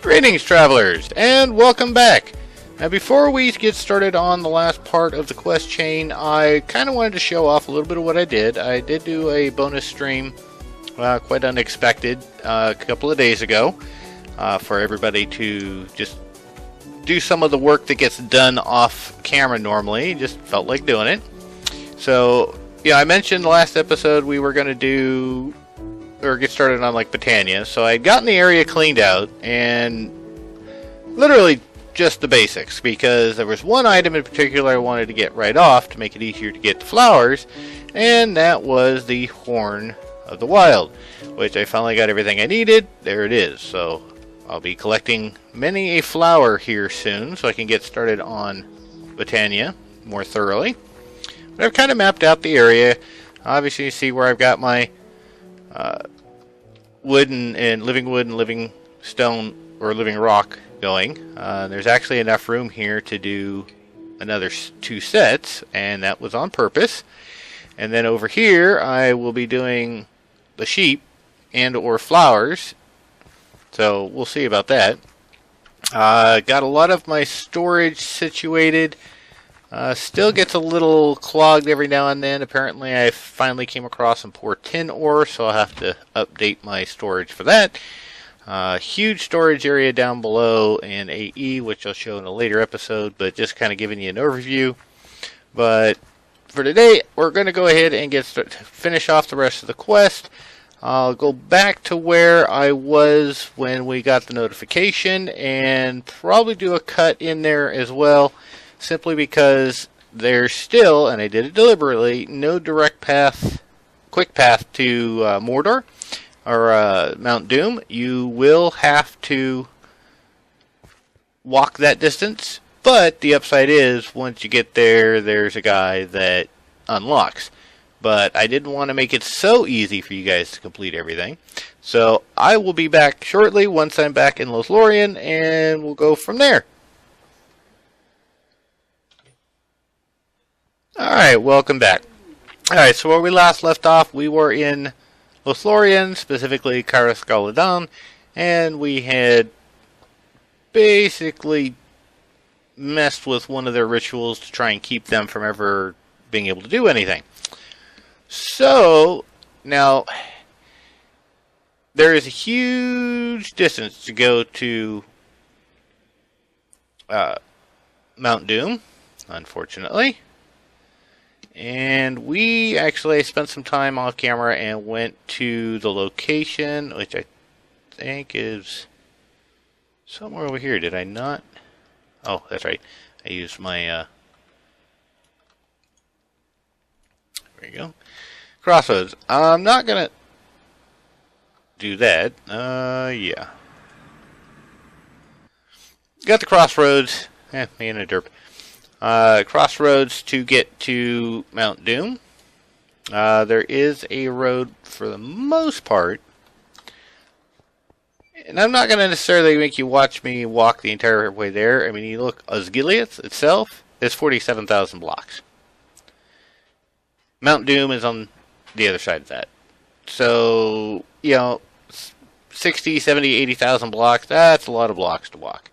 Greetings, travelers, and welcome back. Now, before we get started on the last part of the quest chain, I kind of wanted to show off a little bit of what I did. I did do a bonus stream, quite unexpected, a couple of days ago, for everybody to just do some of the work that gets done off camera normally. Just felt like doing it. So, yeah, I mentioned the last episode we were going to do, or get started on, like, Britannia. So I had gotten the area cleaned out, and literally just the basics, because there was one item in particular I wanted to get right off to make it easier to get the flowers, and that was the Horn of the Wild, which I finally got everything I needed. There it is. So I'll be collecting many a flower here soon, so I can get started on Britannia more thoroughly. But I've kind of mapped out the area. Obviously, you see where I've got my wood and living stone or living rock going. There's actually enough room here to do another 2 sets, and that was on purpose. And then over here I will be doing the sheep and or flowers, so we'll see about that. Got a lot of my storage situated. Still gets a little clogged every now and then. Apparently I finally came across some poor tin ore, so I'll have to update my storage for that. Huge storage area down below in AE, which I'll show in a later episode, but just kind of giving you an overview. But for today, we're going to go ahead and finish off the rest of the quest. I'll go back to where I was when we got the notification, and probably do a cut in there as well, simply because there's still, and I did it deliberately, no direct path, quick path to Mordor or Mount Doom. You will have to walk that distance, but the upside is once you get there, there's a guy that unlocks. But I didn't want to make it so easy for you guys to complete everything, so I will be back shortly once I'm back in Lothlorien, and we'll go from there. Alright, welcome back. Alright, so where we last left off, we were in Lothlorien, specifically Caras Galadon, and we had basically messed with one of their rituals to try and keep them from ever being able to do anything. So, now, there is a huge distance to go to Mount Doom, unfortunately. And we actually spent some time off camera and went to the location, which I think is somewhere over here. Did I not? Oh, that's right. I used my, there you go. Crossroads. I'm not going to do that. Yeah. Got the Crossroads. Me and a derp. Crossroads to get to Mount Doom. There is a road for the most part, and I'm not going to necessarily make you watch me walk the entire way there. I mean, you look, Osgiliath itself is 47,000 blocks. Mount Doom is on the other side of that. So, you know, 60, 70, 80,000 blocks, that's a lot of blocks to walk.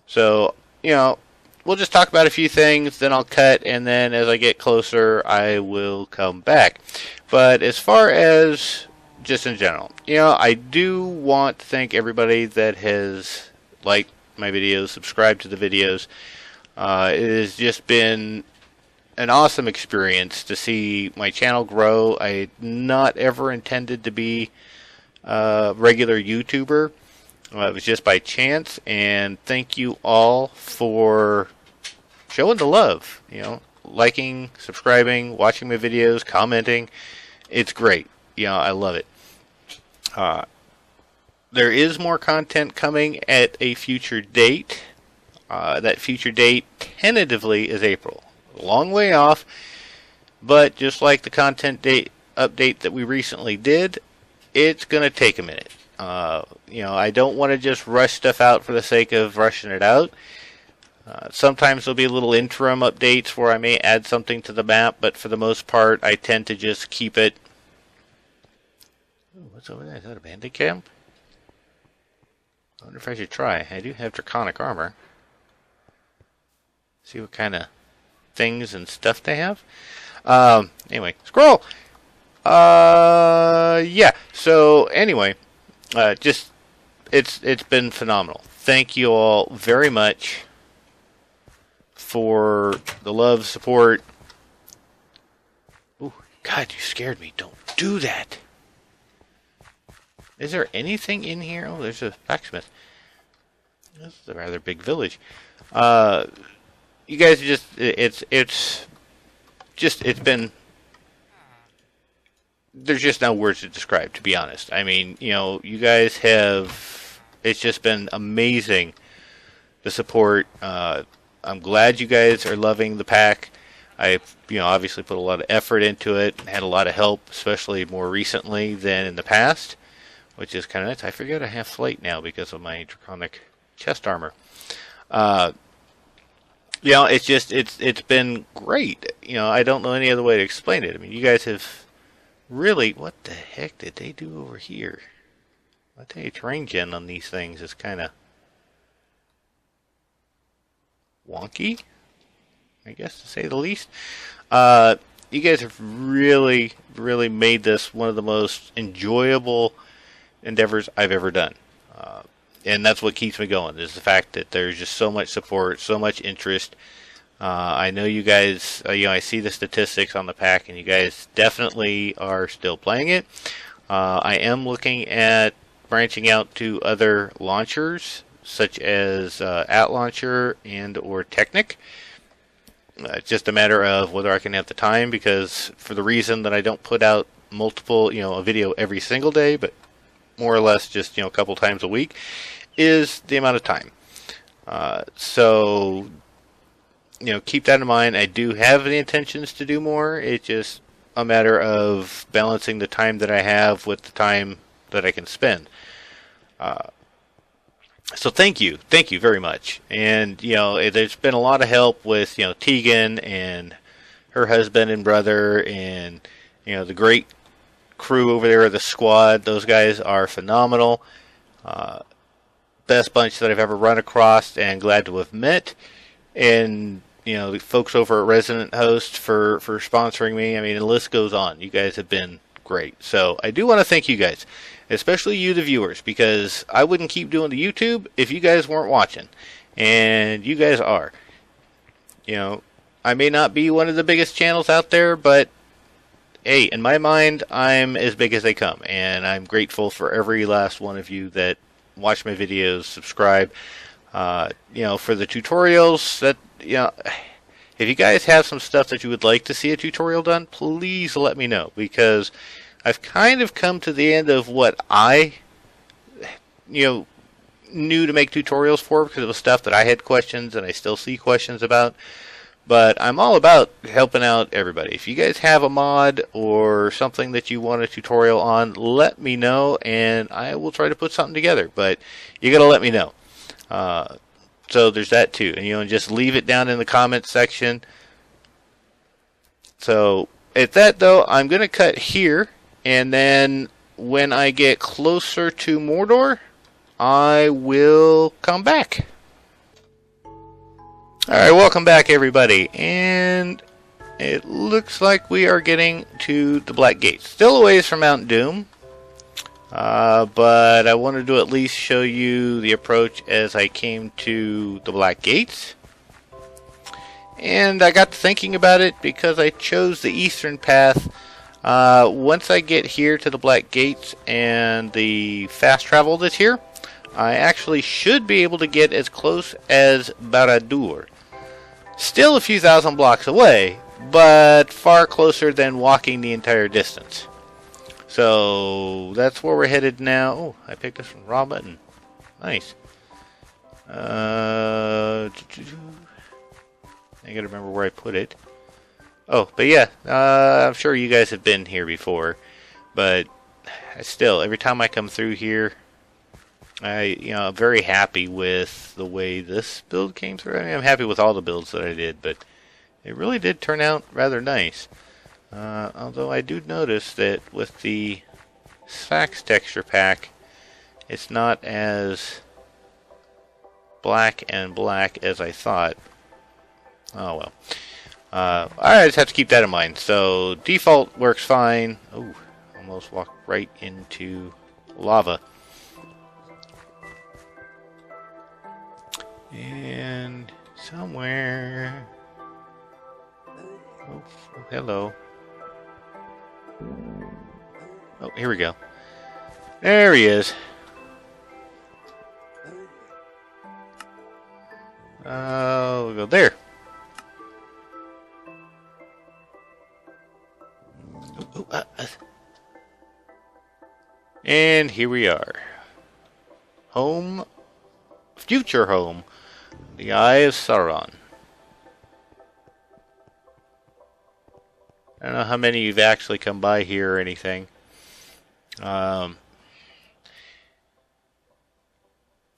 So, you know, we'll just talk about a few things, then I'll cut, and then as I get closer, I will come back. But as far as just in general, you know, I do want to thank everybody that has liked my videos, subscribed to the videos. It has just been an awesome experience to see my channel grow. I had not ever intended to be a regular YouTuber. It was just by chance, and thank you all for showing the love, you know, liking, subscribing, watching my videos, commenting. It's great. You know, I love it. There is more content coming at a future date. That future date tentatively is April. A long way off, but just like the content date update that we recently did, it's going to take a minute. You know, I don't want to just rush stuff out for the sake of rushing it out. Sometimes there'll be little interim updates where I may add something to the map, but for the most part, I tend to just keep it. Ooh, what's over there? Is that a bandit camp? wonder if I should try. I do have draconic armor. See what kind of things and stuff they have. Anyway, scroll. Yeah. So anyway, just it's been phenomenal. Thank you all very much for the love, support. Ooh, God, you scared me. Don't do that. Is there anything in here? Oh, there's a blacksmith. This is a rather big village. You guys just, it's been, there's just no words to describe, to be honest. I mean, you know, you guys have, it's just been amazing, the support. I'm glad you guys are loving the pack. I've, you know, obviously put a lot of effort into it, had a lot of help, especially more recently than in the past, which is kind of nice. I forget I have flight now because of my draconic chest armor. You know, it's just, it's been great. You know, I don't know any other way to explain it. I mean, you guys have really, what the heck did they do over here? I tell you, terrain gen on these things is kind of wonky, I guess, to say the least. You guys have really, really made this one of the most enjoyable endeavors I've ever done. And that's what keeps me going, is the fact that there's just so much support, so much interest. I know you guys, you know, I see the statistics on the pack, and you guys definitely are still playing it. I am looking at branching out to other launchers, such as @Launcher and or Technic. It's just a matter of whether I can have the time, because for the reason that I don't put out multiple, you know, a video every single day, but more or less just, you know, a couple times a week, is the amount of time. So, you know, keep that in mind. I do have the intentions to do more. It's just a matter of balancing the time that I have with the time that I can spend. So thank you very much. And, you know, there's been a lot of help with, you know, Tegan and her husband and brother, and, you know, the great crew over there, the squad. Those guys are phenomenal. Best bunch that I've ever run across, and glad to have met. And, you know, the folks over at Resident Host for sponsoring me. I mean, the list goes on. You guys have been great. So I do want to thank you guys, especially you, the viewers, because I wouldn't keep doing the YouTube if you guys weren't watching. And you guys are. You know, I may not be one of the biggest channels out there, but hey, in my mind, I'm as big as they come, and I'm grateful for every last one of you that watch my videos, subscribe. You know, for the tutorials, that, you know, if you guys have some stuff that you would like to see a tutorial done, please let me know, because I've kind of come to the end of what I, you know, knew to make tutorials for, because it was stuff that I had questions and I still see questions about. But I'm all about helping out everybody. If you guys have a mod or something that you want a tutorial on, let me know, and I will try to put something together. But you gotta let me know. So there's that too. And, you know, just leave it down in the comments section. So at that, though, I'm gonna cut here, and then when I get closer to Mordor, I will come back. Alright, welcome back, everybody, and it looks like we are getting to the Black Gates. Still a ways from Mount Doom, but I wanted to at least show you the approach as I came to the Black Gates. And I got to thinking about it because I chose the eastern path. Once I get here to the Black Gates and the fast travel that's here, I actually should be able to get as close as Barad-dûr. Still a few thousand blocks away, but far closer than walking the entire distance. So that's where we're headed now. Oh, I picked this from raw button. Nice. I gotta remember where I put it. Oh, but yeah, I'm sure you guys have been here before, but still, every time I come through here, I'm very happy with the way this build came through. I mean, I'm happy with all the builds that I did, but it really did turn out rather nice. Although I do notice that with the Sphax texture pack, it's not as black and black as I thought. Oh well. I just have to keep that in mind. So default works fine. Oh, almost walked right into lava. And somewhere. Oh, hello. Oh, here we go. There he is. We'll go there. And here we are. Home. Future home. The Eye of Sauron. I don't know how many you've actually come by here or anything. I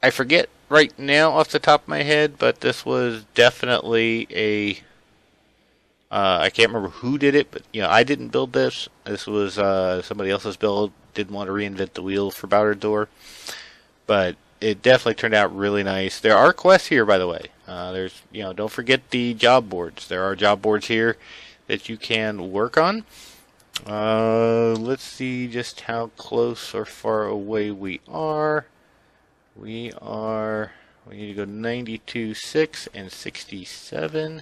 forget right now off the top of my head, but this was definitely a... I can't remember who did it, but I didn't build this. This was somebody else's build. Didn't want to reinvent the wheel for Ballard Door, but it definitely turned out really nice. There are quests here, by the way. There's don't forget the job boards. There are job boards here that you can work on. Let's see just how close or far away we are. We need to go 92.6 and 67.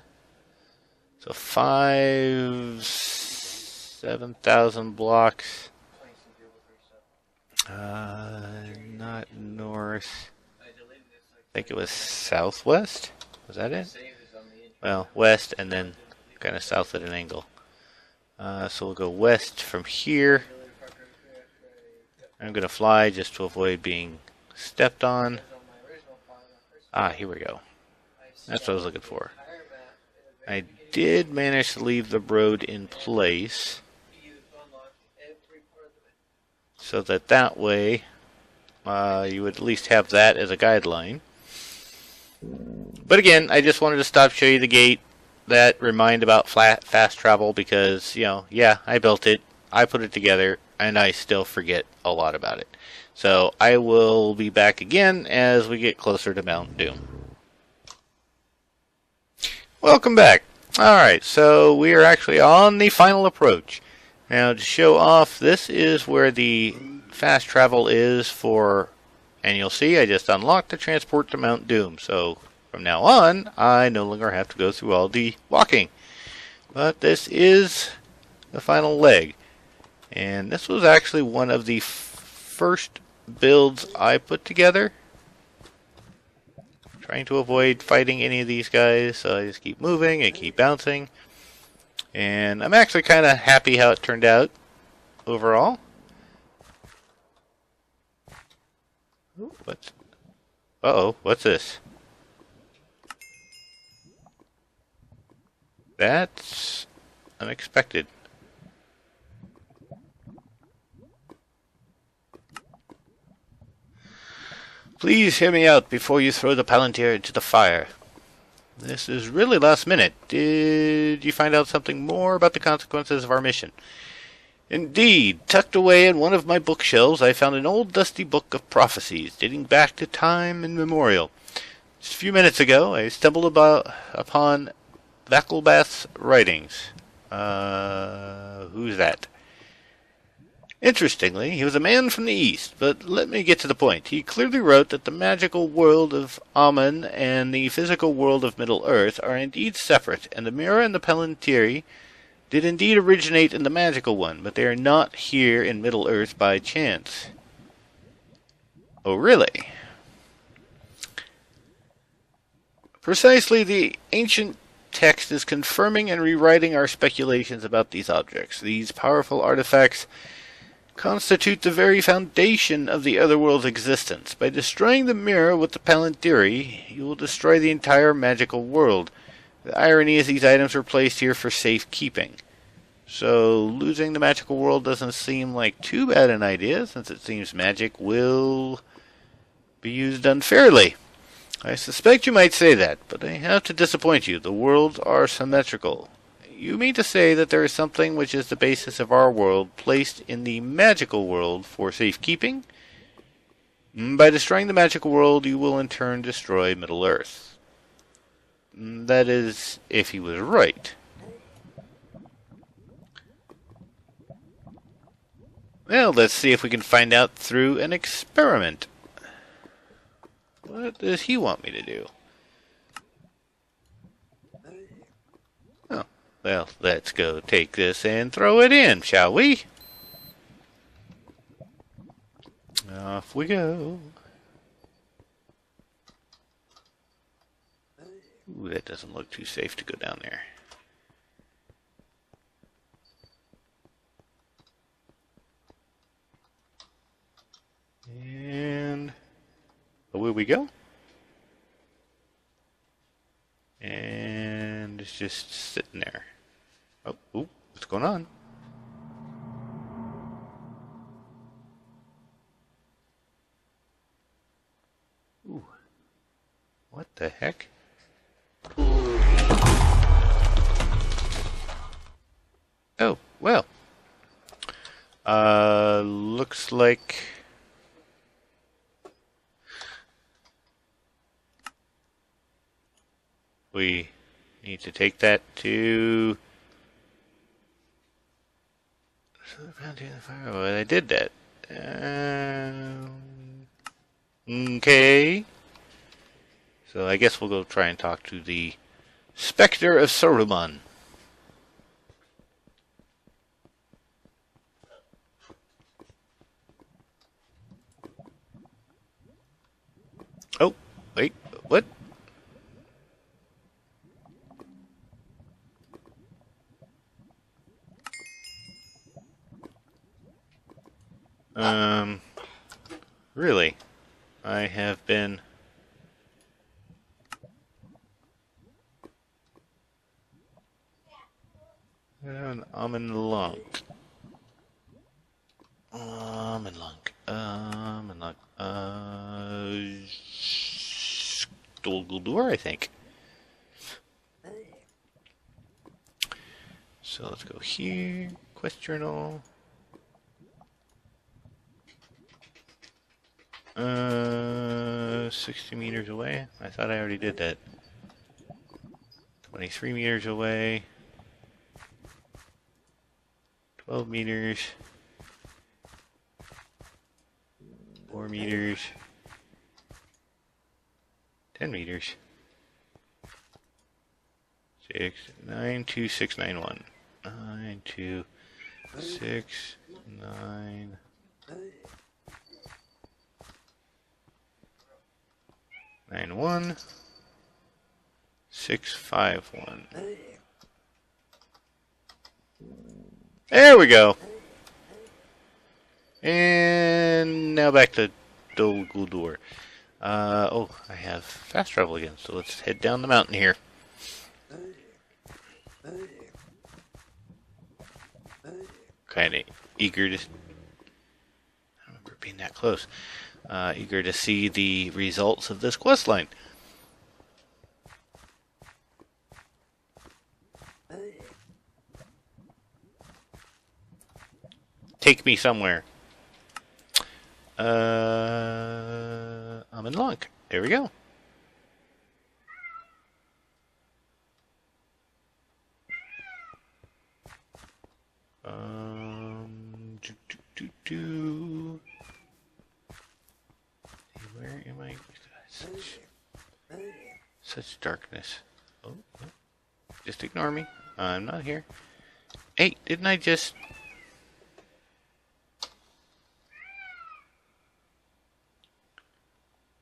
So 7,000 blocks. Not north. I think it was southwest. Was that it? Well, west and then kind of south at an angle. So we'll go west from here. I'm going to fly just to avoid being stepped on. Here we go. That's what I was looking for. I did manage to leave the road in place so that way you would at least have that as a guideline. But again, I just wanted to stop, show you the gate, that remind about fast travel, because yeah, I built it, I put it together, and I still forget a lot about it. So I will be back again as we get closer to Mount Doom. Welcome back. Alright, so we are actually on the final approach. Now to show off, this is where the fast travel is for, and you'll see I just unlocked the transport to Mount Doom. So from now on, I no longer have to go through all the walking. But this is the final leg. And this was actually one of the first builds I put together. Trying to avoid fighting any of these guys, so I just keep moving and keep bouncing. And I'm actually kind of happy how it turned out overall. Ooh, what's this? That's unexpected. Please hear me out before you throw the Palantir into the fire. This is really last minute. Did you find out something more about the consequences of our mission? Indeed, tucked away in one of my bookshelves, I found an old dusty book of prophecies dating back to time immemorial. Just a few minutes ago, I stumbled upon Vakelbath's writings. Who's that? Interestingly, he was a man from the East, but let me get to the point. He clearly wrote that the magical world of Amun and the physical world of Middle-earth are indeed separate, and the mirror and the Palantiri did indeed originate in the magical one, but they are not here in Middle-earth by chance. Oh, really? Precisely, the ancient text is confirming and rewriting our speculations about these objects. These powerful artifacts constitute the very foundation of the otherworld's existence. By destroying the mirror with the Palantiri, you will destroy the entire magical world. The irony is these items were placed here for safekeeping. So losing the magical world doesn't seem like too bad an idea, since it seems magic will be used unfairly. I suspect you might say that, but I have to disappoint you. The worlds are symmetrical. You mean to say that there is something which is the basis of our world placed in the magical world for safekeeping? By destroying the magical world, you will in turn destroy Middle-earth. That is, if he was right. Well, let's see if we can find out through an experiment. What does he want me to do? Oh, well, let's go take this and throw it in, shall we? Off we go. Ooh, that doesn't look too safe to go down there. And away we go. And it's just sitting there. Oh, ooh, what's going on? Ooh, what the heck? Oh, well. Looks like we need to take that to... Oh, I did that. Okay. So I guess we'll go try and talk to the Spectre of Saruman. Oh, wait, what? Really? I have been... I'm in the lunk. I'm in lunk. Dual, I think. So let's go here. Quest journal. 60 meters away. I thought I already did that. 23 meters away. 12 meters. 4 meters. 10 meters. 6, 9, 2, 6, 9, 1. 9, 2, 6, 9. 9, 1. 6, 5, 1. There we go. And now back to Dol Guldur. Oh, I have fast travel again, so let's head down the mountain here. Kinda eager to... I don't remember being that close. Eager to see the results of this quest line. Take me somewhere. I'm in luck. There we go. Where am I? Such darkness. Oh, just ignore me. I'm not here. Hey, didn't I just...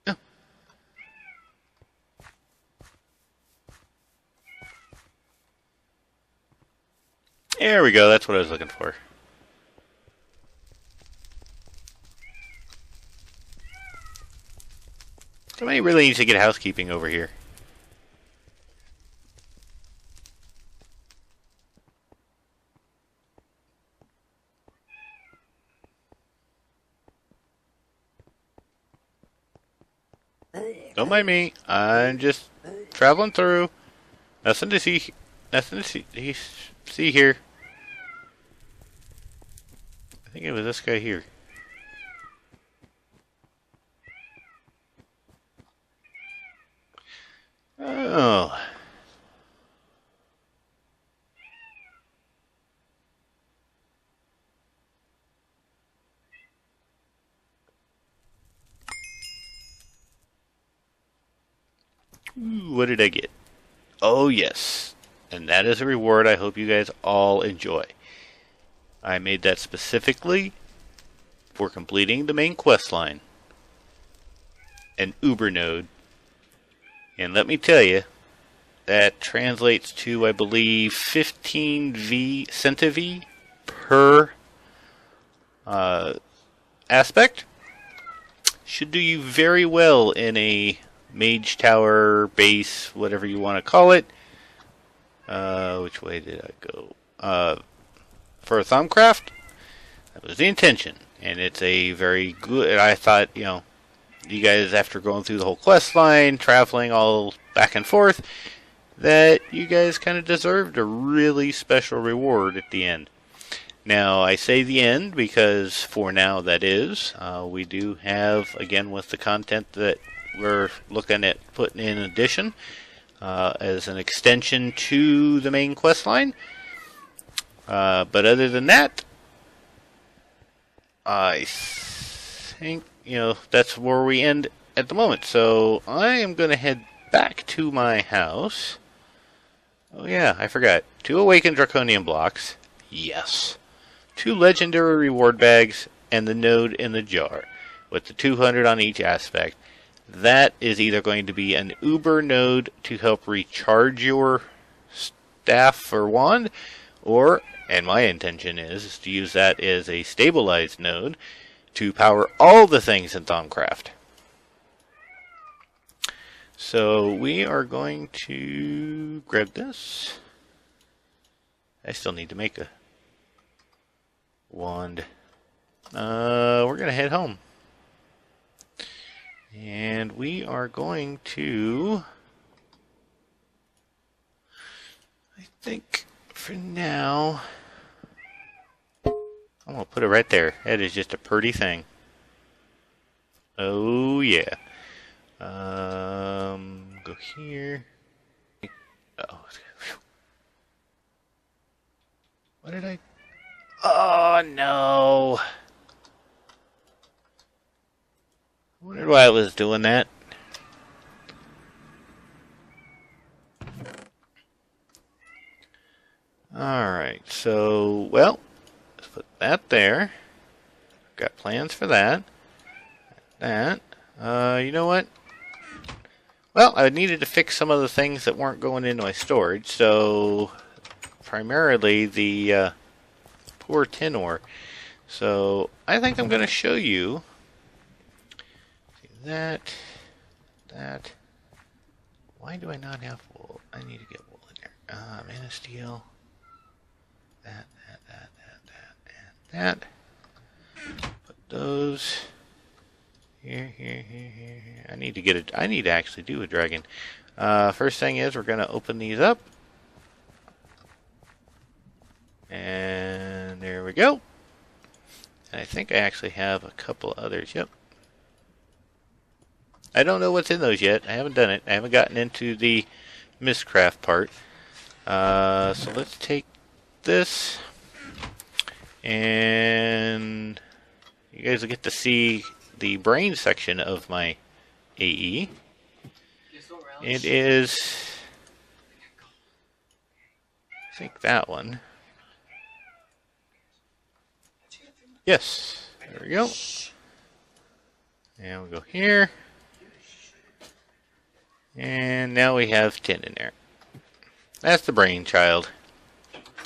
Oh. There we go. That's what I was looking for. Somebody really needs to get housekeeping over here. Don't mind me. I'm just traveling through. Nothing to see. Nothing to see here. I think it was this guy here. Oh. Ooh, what did I get? Oh, yes. And that is a reward I hope you guys all enjoy. I made that specifically for completing the main quest line. An Uber node. And let me tell you, that translates to, I believe, 15 centivi per aspect. Should do you very well in a mage tower base, whatever you want to call it. Which way did I go? For a Thumbcraft, that was the intention. And it's a very good, I thought, you know, you guys, after going through the whole quest line, traveling all back and forth, that you guys kind of deserved a really special reward at the end. Now, I say the end because for now that is. We do have, again, with the content that we're looking at putting in addition, as an extension to the main quest line. But other than that, I think, you know, that's where we end at the moment. So I am going to head back to my house. Oh yeah, I forgot. 2 awakened Draconian blocks. Yes. 2 legendary reward bags and the node in the jar with the 200 on each aspect. That is either going to be an Uber node to help recharge your staff or wand, or, and my intention is to use that as a stabilized node to power all the things in TolkienCraft. So we are going to grab this. I still need to make a wand. We're going to head home. And we are going to, I think for now, I'm going to put it right there. That is just a pretty thing. Oh yeah. Go here. Oh, what did I? Oh no! I wondered why I was doing that. Alright, so, well, let's put that there. Got plans for that. That. You know what? Well, I needed to fix some of the things that weren't going into my storage, so primarily the poor tin ore. So I think I'm going to show you that. Why do I not have wool? I need to get wool in there. Man of steel. That. Put those. Here. I need to get it. I need to actually do a dragon. First thing is we're going to open these up. And there we go. And I think I actually have a couple others. Yep. I don't know what's in those yet. I haven't done it. I haven't gotten into the Mistcraft part. So let's take this. And you guys will get to see the brain section of my AE. It is, I think that one. Yes, there we go. And we'll go here. And now we have 10 in there. That's the brain child.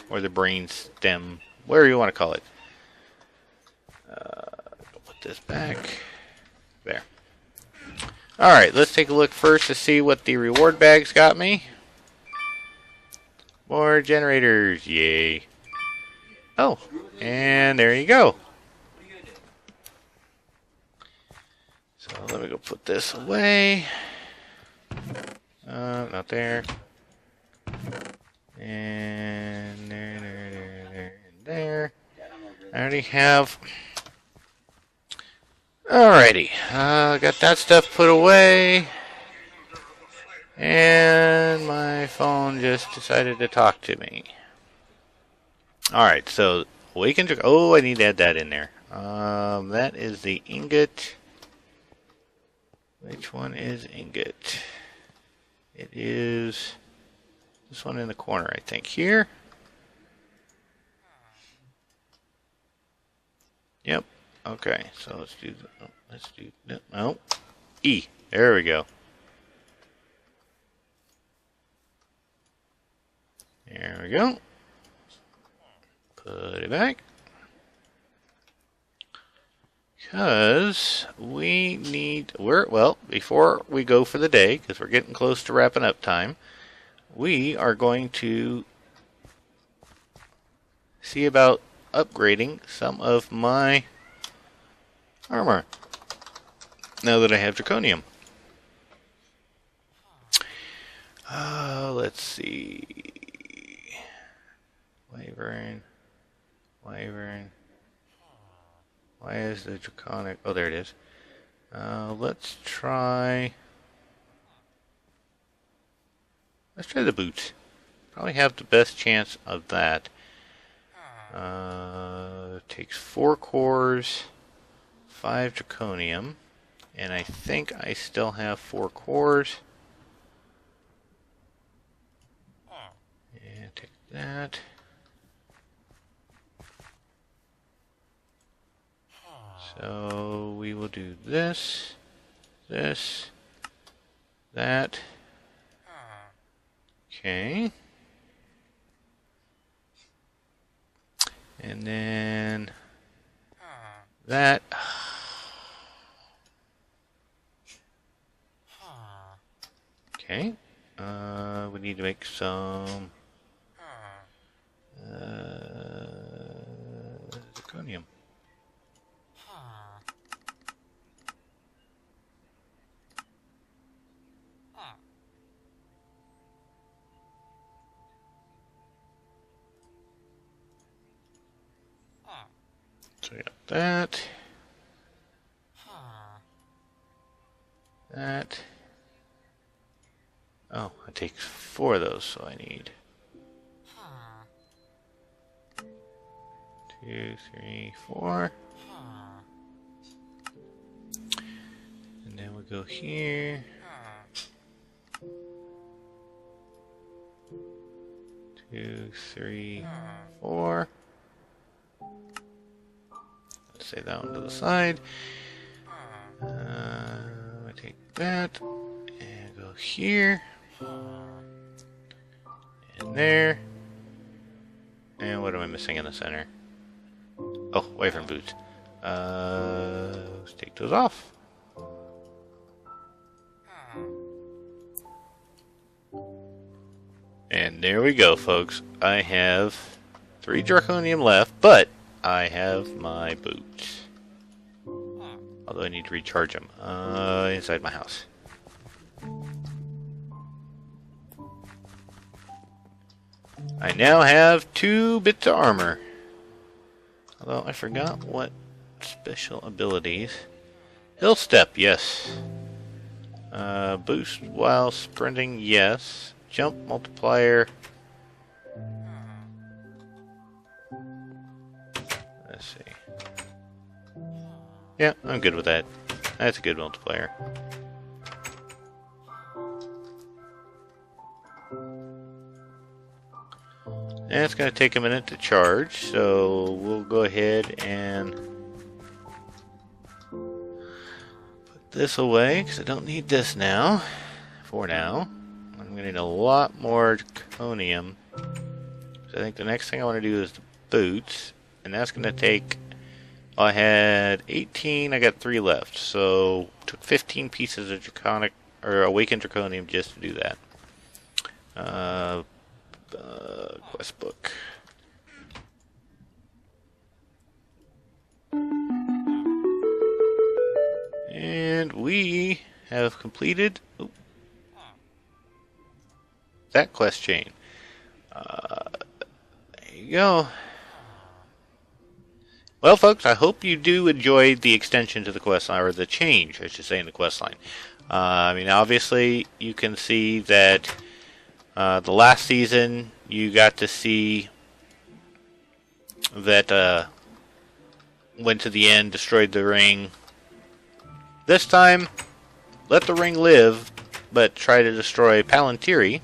Or the brain stem. Whatever you want to call it. Put this back. There. Alright, let's take a look first to see what the reward bags got me. More generators. Yay. Oh, and there you go. So let me go put this away. Not there. And there. I already have. Alrighty. Got that stuff put away. And my phone just decided to talk to me. Alright, so awaken. Oh, I need to add that in there. That is the ingot. Which one is ingot? It is this one in the corner, I think. Here. Yep. Okay, so let's do no. E. There we go. There we go. Put it back. Because we need, well, before we go for the day, because we're getting close to wrapping up time, we are going to see about upgrading some of my armor now that I have Draconium. Let's see. Wyvern. Why is the draconic? Oh, there it is. Let's try the boots. Probably have the best chance of that. Takes 4 cores, 5 Draconium, and I think I still have 4 cores. And take that. So we will do this, that. Okay. And then that. Okay. We need to make some zirconium. So we got that. That. Oh, it takes 4 of those, so I need 2, 3, 4. And then we'll go here. 2, 3, 4. Let's say that one to the side. I take that and go here and there. And what am I missing in the center? Oh, wyvern boots. Let's take those off. And there we go, folks. I have 3 Draconium left, but I have my boots. Although I need to recharge them inside my house. I now have 2 bits of armor. Although I forgot what special abilities. Hill step, yes. Boost while sprinting, yes. Jump multiplier. Let's see. Yeah, I'm good with that. That's a good multiplier. And it's going to take a minute to charge, so we'll go ahead and put this away, because I don't need this now, for now. I'm going to need a lot more Draconium. So I think the next thing I want to do is the boots, and that's going to take, I had 18, I got 3 left, so took 15 pieces of Draconic, or Awakened Draconium just to do that. Quest book. And we have completed that quest chain. There you go. Well, folks, I hope you do enjoy the extension to the quest line, or the change, I should say, in the quest line. I mean, obviously, you can see that the last season you got to see that went to the end, destroyed the ring. This time, let the ring live, but try to destroy Palantiri.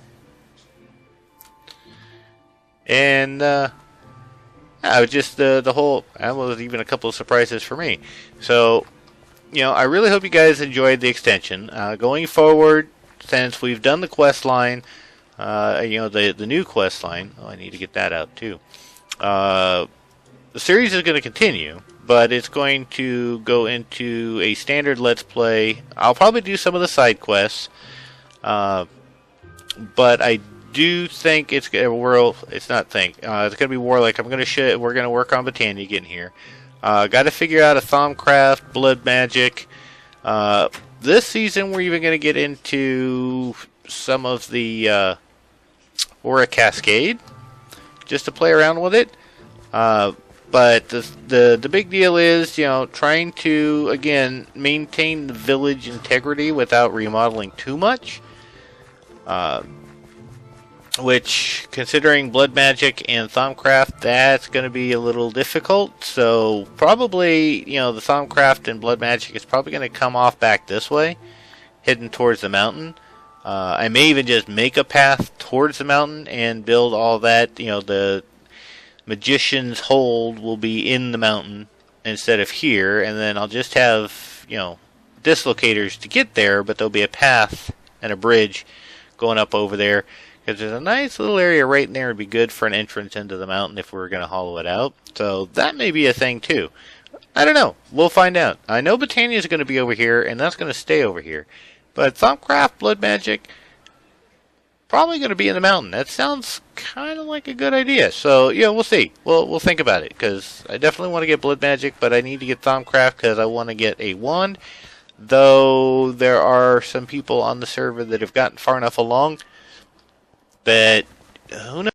And just the whole, that was even a couple of surprises for me. So, you know, I really hope you guys enjoyed the extension. Going forward, since we've done the quest line, you know, the new quest line. Oh, I need to get that out too. The series is going to continue, but it's going to go into a standard Let's Play. I'll probably do some of the side quests, but I do think it's going to it's not think. It's going to be Warlike. We're going to work on Botania getting here. Got to figure out a Thaumcraft, blood magic. This season we're even going to get into some of the Aura Cascade, just to play around with it. But the big deal is, you know, trying to, again, maintain the village integrity without remodeling too much. Which, considering blood magic and Thaumcraft, that's going to be a little difficult. So probably, you know, the Thaumcraft and blood magic is probably going to come off back this way, heading towards the mountain. I may even just make a path towards the mountain and build all that. You know, the magician's hold will be in the mountain instead of here, and then I'll just have, you know, dislocators to get there, but there'll be a path and a bridge going up over there. Because there's a nice little area right in there. It'd be good for an entrance into the mountain if we were going to hollow it out. So that may be a thing too. I don't know. We'll find out. I know Botania is going to be over here, and that's going to stay over here. But Thaumcraft, blood magic, probably going to be in the mountain. That sounds kind of like a good idea. So, yeah, we'll see. We'll think about it. Because I definitely want to get blood magic, but I need to get Thaumcraft because I want to get a wand. Though there are some people on the server that have gotten far enough along that, who knows?